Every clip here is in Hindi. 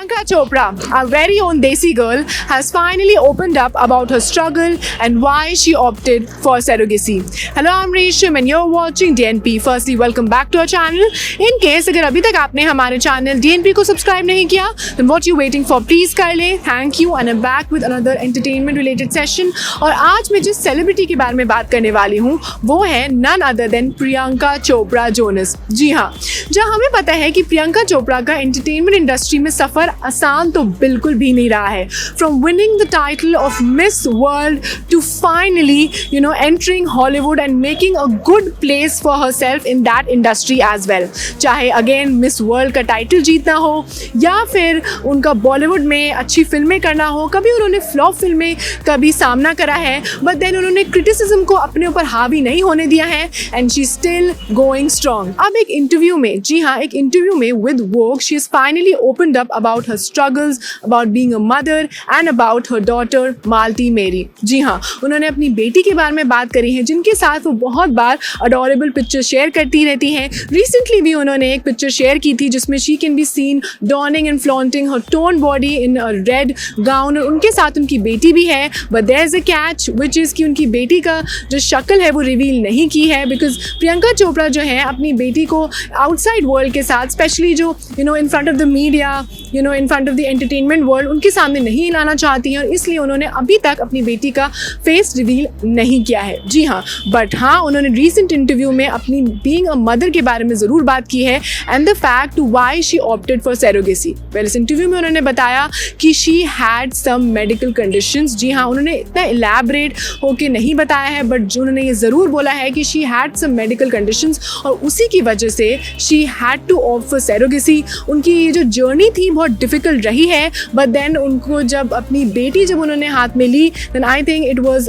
Priyanka Chopra, our very own Desi girl, has finally opened up about her struggle and why she opted for surrogacy. Hello, I'm Resham and you're watching DNP. Firstly, welcome back to our channel. In case अगर अभी तक आपने हमारे चैनल DNP को सब्सक्राइब नहीं किया, then what you waiting for? Please कर ले. Thank you and I'm back with another entertainment related session. और आज मैं जिस सेलिब्रिटी के बारे में बात करने वाली हूँ वो है none other than Priyanka Chopra Jonas. जी हाँ, जहाँ हमें पता है कि प्रियंका चोपड़ा का एंटरटेनमेंट इंडस्ट्री में सफ़र आसान तो बिल्कुल भी नहीं रहा है. From winning the title of Miss World to finally entering Hollywood and making a good place for herself in that industry as well. चाहे अगेन मिस वर्ल्ड का टाइटल जीतना हो या फिर उनका बॉलीवुड में अच्छी फिल्में करना हो. कभी उन्होंने फ्लॉप फिल्में कभी सामना करा है, बट देन उन्होंने क्रिटिसिज्म को अपने ऊपर हावी नहीं होने दिया है and she still going strong. अब एक इंटरव्यू में, जी हाँ, एक इंटरव्यू में with Vogue she is finally opened up about her struggles, about being a mother and about her daughter Malti Marie. जी हाँ, उन्होंने अपनी बेटी के बारे में बात करी है जिनके साथ वो बहुत बार अडोरेबल पिक्चर शेयर करती रहती हैं. रिसेंटली भी उन्होंने एक पिक्चर शेयर की थी जिसमें she can be seen donning and flaunting her tone body in a red gown. और उनके साथ उनकी बेटी भी है, but there is a catch which is कि उनकी बेटी का जो शक्ल है वो रिवील नहीं की है, बिकॉज प्रियंका चोपड़ा जो है अपनी बेटी को आउटसाइड वर्ल्ड के साथ, स्पेशली जो in front of the media, in front of the entertainment world, उनके सामने नहीं लाना चाहती हैं और इसलिए उन्होंने अभी तक अपनी बेटी का फेस रिवील नहीं किया है. जी हाँ, बट हाँ, उन्होंने रीसेंट इंटरव्यू में अपनी बीइंग अ मदर के बारे में ज़रूर बात की है and the fact why she opted for surrogacy. Well, इस इंटरव्यू में उन्होंने बताया कि she had some medical conditions. जी हाँ, उन्होंने इतना इलैबोरेट होके नहीं बताया है, बट उन्होंने ये ज़रूर बोला है कि she had some medical conditions और उसी की वजह से she had to opt for surrogacy. उनकी ये जो जर्नी थी बहुत डिफ़िकल्ट रही है, बट देन उनको जब अपनी बेटी जब उन्होंने हाथ में ली, then I think it was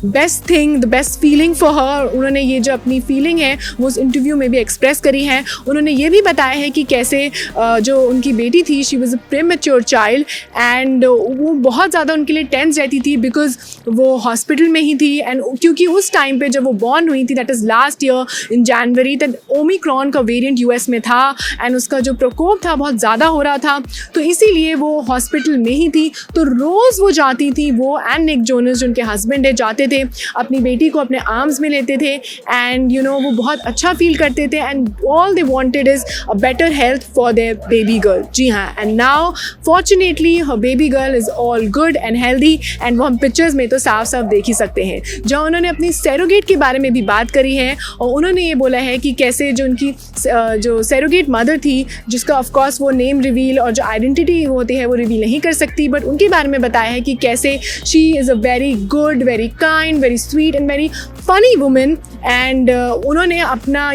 best thing, the best feeling for her. उन्होंने ये जो अपनी फीलिंग है वो उस इंटरव्यू में भी एक्सप्रेस करी है. उन्होंने ये भी बताया है कि कैसे जो उनकी बेटी थी, she was a premature child and वो बहुत ज़्यादा उनके लिए टेंस रहती थी बिकॉज वो हॉस्पिटल में ही थी. एंड क्योंकि उस टाइम पे जब वो बॉर्न हुई थी, that is last year in January, that Omicron का वेरिएंट यूएस में था एंड उसका जो प्रकोप था बहुत ज़्यादा हो रहा था, तो इसीलिए वो हॉस्पिटल में ही थी. तो रोज़ वो जाती थी, वो एंड निक जोनस जो उनके हस्बैंड है, जाते थे, अपनी बेटी को अपने आर्म्स में लेते थे एंड वो बहुत अच्छा फील करते थे and all they wanted is a better health for their baby girl. जी हाँ, and now fortunately her baby girl is all good and healthy and वो हम पिक्चर्स में तो साफ साफ देख ही सकते हैं. जहाँ उन्होंने अपनी सरोगेट के बारे में भी बात करी है और उन्होंने ये बोला है कि कैसे जो उनकी जो सरोगेट मदर थी, जिसका ऑफकोर्स वो नेम रिवील और जो आइडेंटिटी होती है वो रिवील नहीं कर सकती, बट उनके बारे में बताया है कि कैसे she is a very good, very kind, very sweet and very funny women. And उन्होंने अपना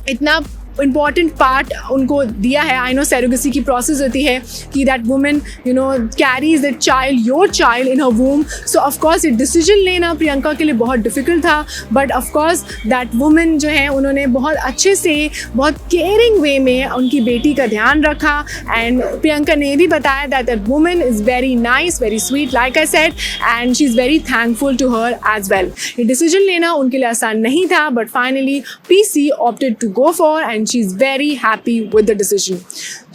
इतना इम्पॉर्टेंट पार्ट उनको दिया है. आई नो सरोगेसी की प्रोसेस होती है कि that women carries that child, your child in her womb. So of course ये डिसीजन लेना प्रियंका के लिए बहुत डिफ़िकल्ट था, बट ऑफकोर्स दैट वुमेन जो है उन्होंने बहुत अच्छे से, बहुत केयरिंग वे में उनकी बेटी का ध्यान रखा. एंड प्रियंका ने भी बताया that that women is very nice, very sweet, like I said, and she is very thankful to her as well. ये डिसीजन लेना उनके लिए आसान नहीं था, but finally PC opted to go for and she is very happy with the decision.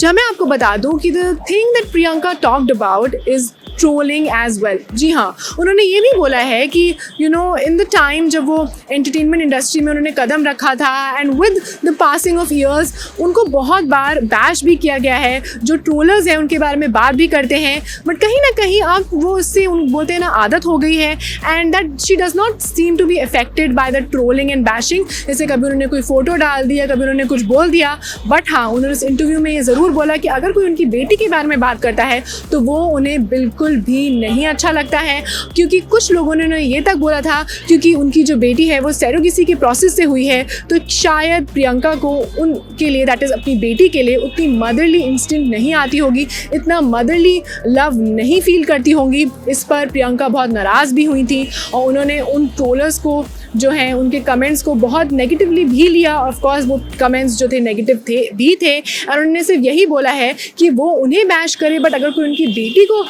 जहाँ मैं आपको बता दूँ कि the thing that Priyanka talked about is trolling as well. जी हाँ, उन्होंने ये भी बोला है कि इन द टाइम जब वो एंटरटेनमेंट इंडस्ट्री में उन्होंने कदम रखा था and with the passing of years उनको बहुत बार बैश भी किया गया है. जो ट्रोलर्स हैं उनके बारे में बात भी करते हैं, बट कहीं ना कहीं अब वो उससे बोलते हैं ना आदत हो गई है and that she does not seem to be affected by the trolling and bashing. जैसे कभी उन्होंने कोई फ़ोटो डाल दिया, कभी उन्होंने कुछ बोल दिया, बट हाँ, उन्होंने इस इंटरव्यू में ये ज़रूर बोला कि अगर कोई उनकी बेटी के बारे में बात करता है तो वो उन्हें बिल्कुल भी नहीं अच्छा लगता है. क्योंकि कुछ लोगों ने ये तक बोला था क्योंकि उनकी जो बेटी है वो सरोगेसी के प्रोसेस से हुई है, तो शायद प्रियंका को उनके लिए, दैट इज़ अपनी बेटी के लिए, उतनी मदरली इंस्टिंक्ट नहीं आती होगी, इतना मदरली लव नहीं फील करती होंगी. इस पर प्रियंका बहुत नाराज़ भी हुई थी और उन्होंने उन ट्रोलर्स को जो हैं उनके कमेंट्स को बहुत नेगेटिवली भी लिया। ऑफ कोर्स वो कमेंट्स जो थे नेगेटिव थे और उन्होंने सिर्फ यही बोला है कि वो उन्हें बैश करे, बट अगर कोई उनकी बेटी को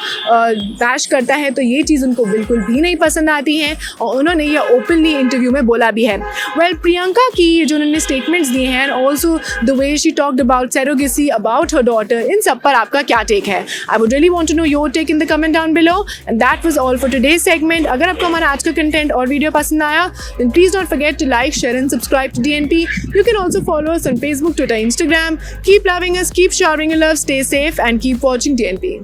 बैश करता है तो ये चीज़ उनको बिल्कुल भी नहीं पसंद आती है और उन्होंने ये ओपनली इंटरव्यू में बोला भी है। वेल, प्रियंका की जो उन्होंने स्टेटमेंट्स दिए हैं, also the way she talked about surrogacy, about her daughter, इन सब पर आपका क्या टेक है? I would really want to know your take in the comment down below. And that was all for today's segment. अगर आपको हमारा आज का कंटेंट और वीडियो पसंद आया, then please don't forget to like, share and subscribe to DNP. You can also follow us on Facebook, Twitter, Instagram. Keep loving us, keep showering your love, stay safe and keep watching DNP.